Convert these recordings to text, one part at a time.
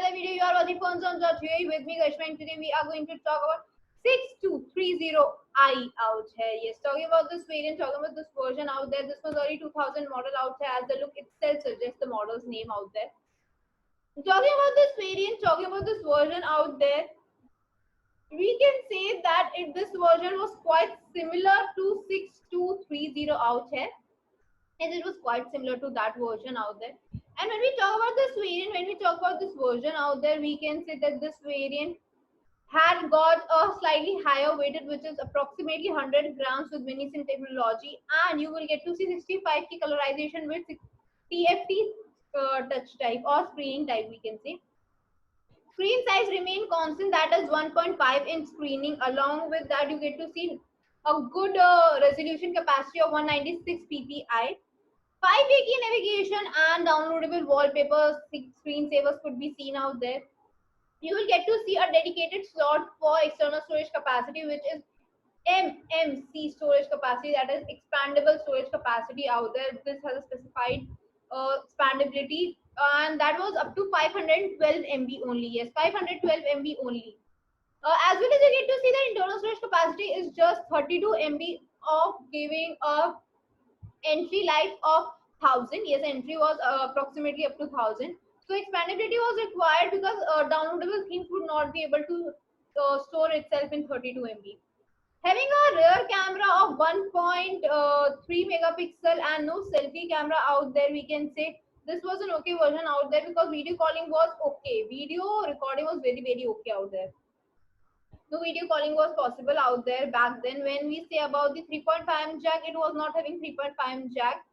another video. You are watching Phones on Judge here with me, Gashma, and today we are going to talk about 6230i out here. Yes, talking about this variant, talking about this version out there. This was early 2000 model out here, as the look itself suggests the model's name out there. Talking about this variant, talking about this version out there, we can say that this version was quite similar to 6230 out here, and it was quite similar to that version out there. And when we talk about this variant, when we talk about this version out there, we can say that this variant had got a slightly higher weighted, which is approximately 100 grams with mini sim technology, and you will get to see 65K colorization with TFT touch type or screening type, we can say. Screen size remain constant, that is 1.5 inch screening. Along with that, you get to see a good resolution capacity of 196 ppi. 5-way key navigation and downloadable wallpapers, screensavers could be seen out there. You will get to see a dedicated slot for external storage capacity, which is MMC storage capacity, that is expandable storage capacity out there. This has a specified expandability, and that was up to 512 MB only. Yes, 512 MB only. As well as you get to see the internal storage capacity is just 32 MB of giving a entry life of 1000. Yes, entry was approximately up to 1000. So expandability was required because downloadable themes would not be able to store itself in 32 MB. Having a rear camera of 1.3 megapixel and no selfie camera out there, we can say this was an okay version out there because video calling was okay. Video recording was very okay out there. No video calling was possible out there back then. When we say about the 3.5 jack, it was not having 3.5 jack.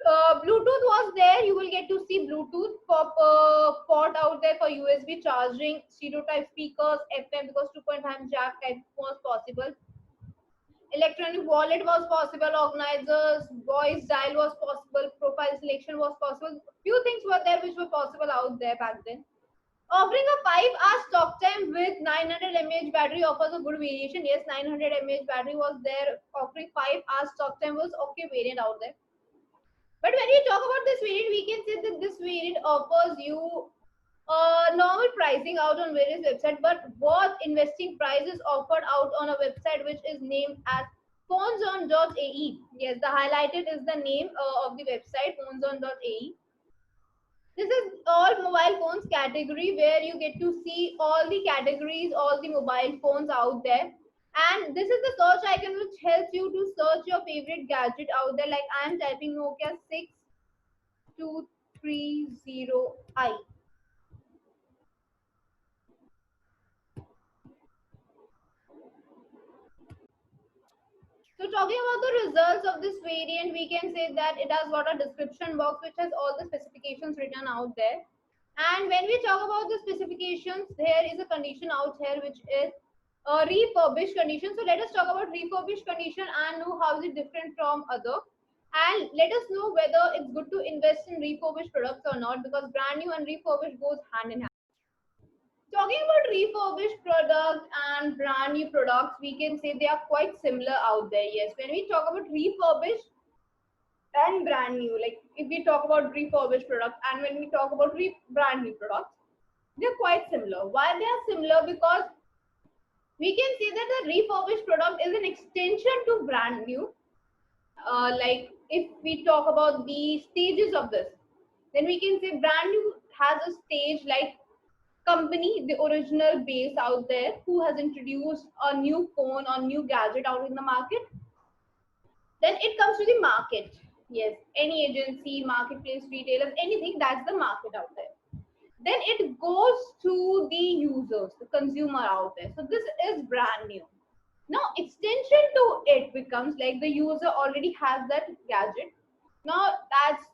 Bluetooth was there. You will get to see Bluetooth port out there for USB charging, stereo type speakers, FM, because 2.5 jack type was possible. Electronic wallet was possible, organizers, voice dial was possible, profile selection was possible. Few things were there which were possible out there back then. Offering a 5 hours talk time with 900 mAh battery offers a good variation. Yes, 900 mAh battery was there. Offering 5 hours talk time was okay variant out there. But when we talk about this variant, we can say that this variant offers you normal pricing out on various websites, but what investing price is offered out on a website which is named as phoneson.ae. Yes, the highlighted is the name of the website, phoneson.ae. This is all mobile phones category where you get to see all the categories, all the mobile phones out there. And this is the search icon which helps you to search your favorite gadget out there. Like I am typing Nokia 6230i. So talking about the results of this variant, we can say that it has got a description box which has all the specifications written out there. And when we talk about the specifications, there is a condition out here which is a refurbished condition. So let us talk about refurbished condition and know how is it different from other. And let us know whether it's good to invest in refurbished products or not, because brand new and refurbished goes hand in hand. Talking about refurbished products and brand new products, we can say they are quite similar out there. Yes, when we talk about refurbished and brand new, like if we talk about refurbished products and when we talk about brand new products, they're quite similar. Why they are similar? Because we can say that the refurbished product is an extension to brand new. Like if we talk about the stages of this, then we can say brand new has a stage like company, the original base out there who has introduced a new phone or new gadget out in the market. Then it comes to the market. Yes, any agency, marketplace, retailers, anything, that's the market out there. Then it goes to the users, the consumer out there. So this is brand new. Now extension to it becomes like the user already has that gadget. Now that's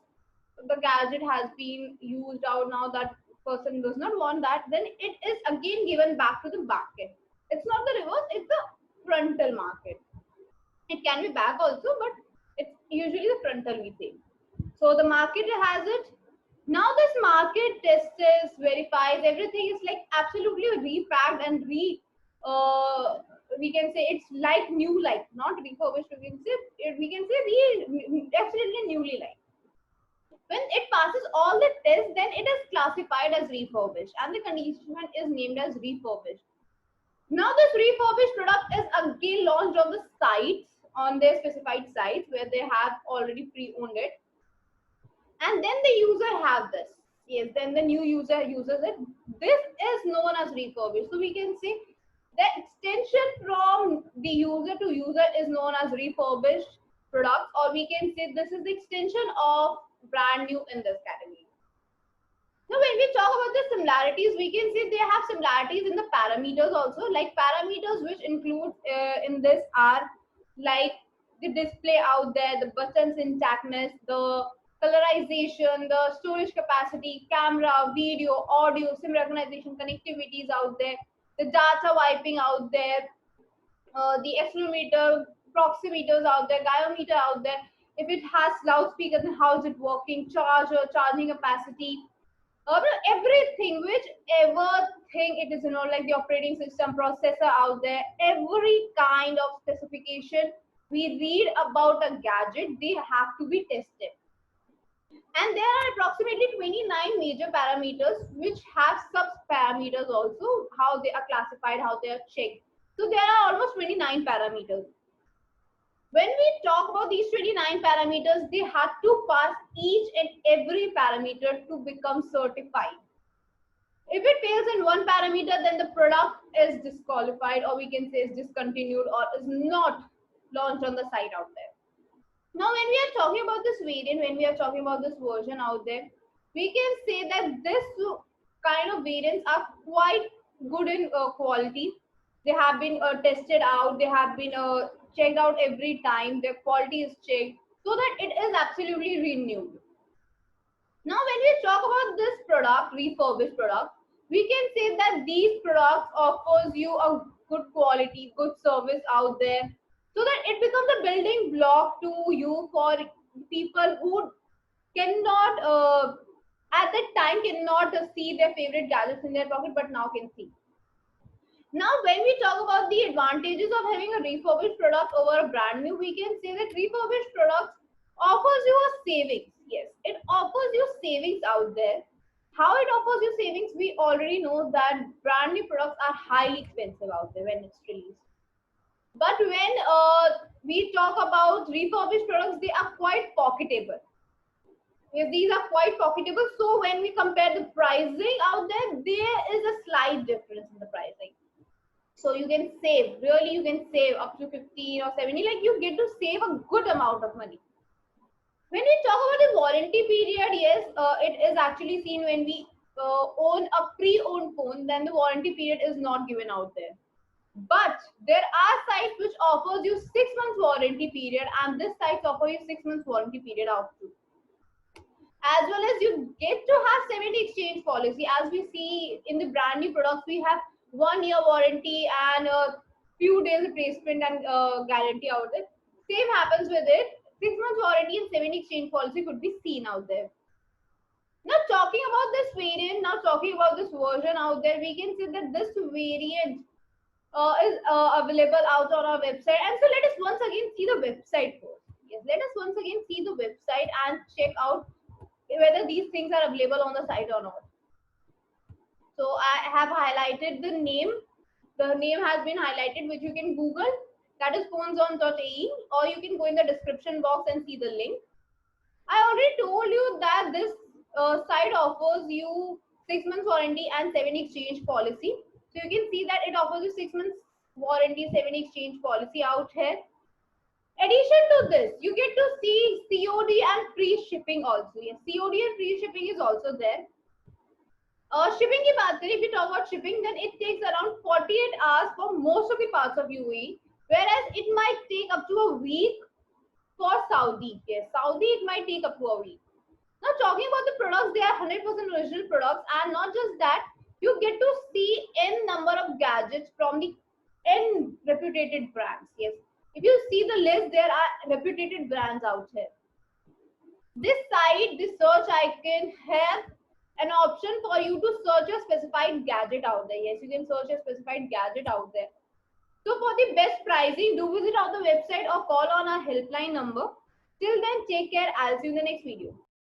the gadget has been used out, now that person does not want that, then it is again given back to the market. It's not the reverse, it's the frontal market. It can be back also, but it's usually the frontal we say. So the market has it. Now this market tests, verifies, everything is like absolutely repacked and we can say it's like new, like not refurbished, we can say absolutely newly like. When it passes all the tests, then it is classified as refurbished and the condition is named as refurbished. Now this refurbished product is again launched on the sites, on their specified sites where they have already pre-owned it. And then the user have this. Yes, then the new user uses it. This is known as refurbished. So we can say the extension from the user to user is known as refurbished products, or we can say this is the extension of brand new in this category. Now, when we talk about the similarities, we can say they have similarities in the parameters also. Like parameters which include in this are like the display out there, the buttons intactness, the colorization, the storage capacity, camera, video, audio, SIM recognition, connectivities out there, the data wiping out there, the accelerometer, proximeters out there, gyroscope out there. If it has loudspeakers, then how is it working? Charger, charging capacity, everything, whichever thing it is, like the operating system, processor out there, every kind of specification we read about a gadget, they have to be tested. And there are approximately 29 major parameters which have sub parameters also, how they are classified, how they are checked. So there are almost 29 parameters. When we talk about these 29 parameters, they have to pass each and every parameter to become certified. If it fails in one parameter, then the product is disqualified, or we can say is discontinued, or is not launched on the site out there. Now, when we are talking about this variant, when we are talking about this version out there, we can say that this kind of variants are quite good in quality. They have been tested out, they have been checked out every time, their quality is checked, so that it is absolutely renewed. Now, when we talk about this product, refurbished product, we can say that these products offers you a good quality, good service out there, so that it becomes a building block to you for people who cannot, at that time, cannot see their favorite gadgets in their pocket, but now can see. Now, when we talk about the advantages of having a refurbished product over a brand new, we can say that refurbished products offers you a savings. Yes, it offers you savings out there. How it offers you savings, we already know that brand new products are highly expensive out there when it's released. But when we talk about refurbished products, they are quite pocketable. Yes, these are quite pocketable. So when we compare the pricing out there, there is a slight difference in the pricing. So you can save, really you can save up to 15 or 70, like you get to save a good amount of money. When we talk about the warranty period, yes, it is actually seen when we own a pre-owned phone, then the warranty period is not given out there. But there are sites which offers you 6 months warranty period, and this site offer you 6 months warranty period out too. As well as you get to have 70 exchange policy. As we see in the brand new products, we have 1 year warranty and a few days replacement and guarantee out there. Same happens with it. 6 months warranty and 70 exchange policy could be seen out there. Now talking about this variant, now talking about this version out there, we can see that this variant is available out on our website. And so let us once again see the website first. Yes, let us once again see the website and check out whether these things are available on the site or not. So I have highlighted the name. The name has been highlighted, which you can Google. That is phoneson.ae, or you can go in the description box and see the link. I already told you that this site offers you 6 months warranty and 7 exchange policy. So you can see that it offers you 6 months warranty, 7 exchange policy out here. Addition to this, you get to see COD and free shipping also. Yes, COD and free shipping is also there. Shipping ki baat kare, if we talk about shipping, then it takes around 48 hours for most of the parts of UAE, whereas it might take up to a week for Saudi. Yes, Saudi it might take up to a week. Now talking about the products, they are 100% original products, and not just that, you get to see n number of gadgets from the n reputed brands. Yes, if you see the list, there are reputed brands out here. This site, the search icon, has an option for you to search a specified gadget out there. Yes, you can search a specified gadget out there. So for the best pricing, do visit out the website or call on our helpline number. Till then, take care. I'll see you in the next video.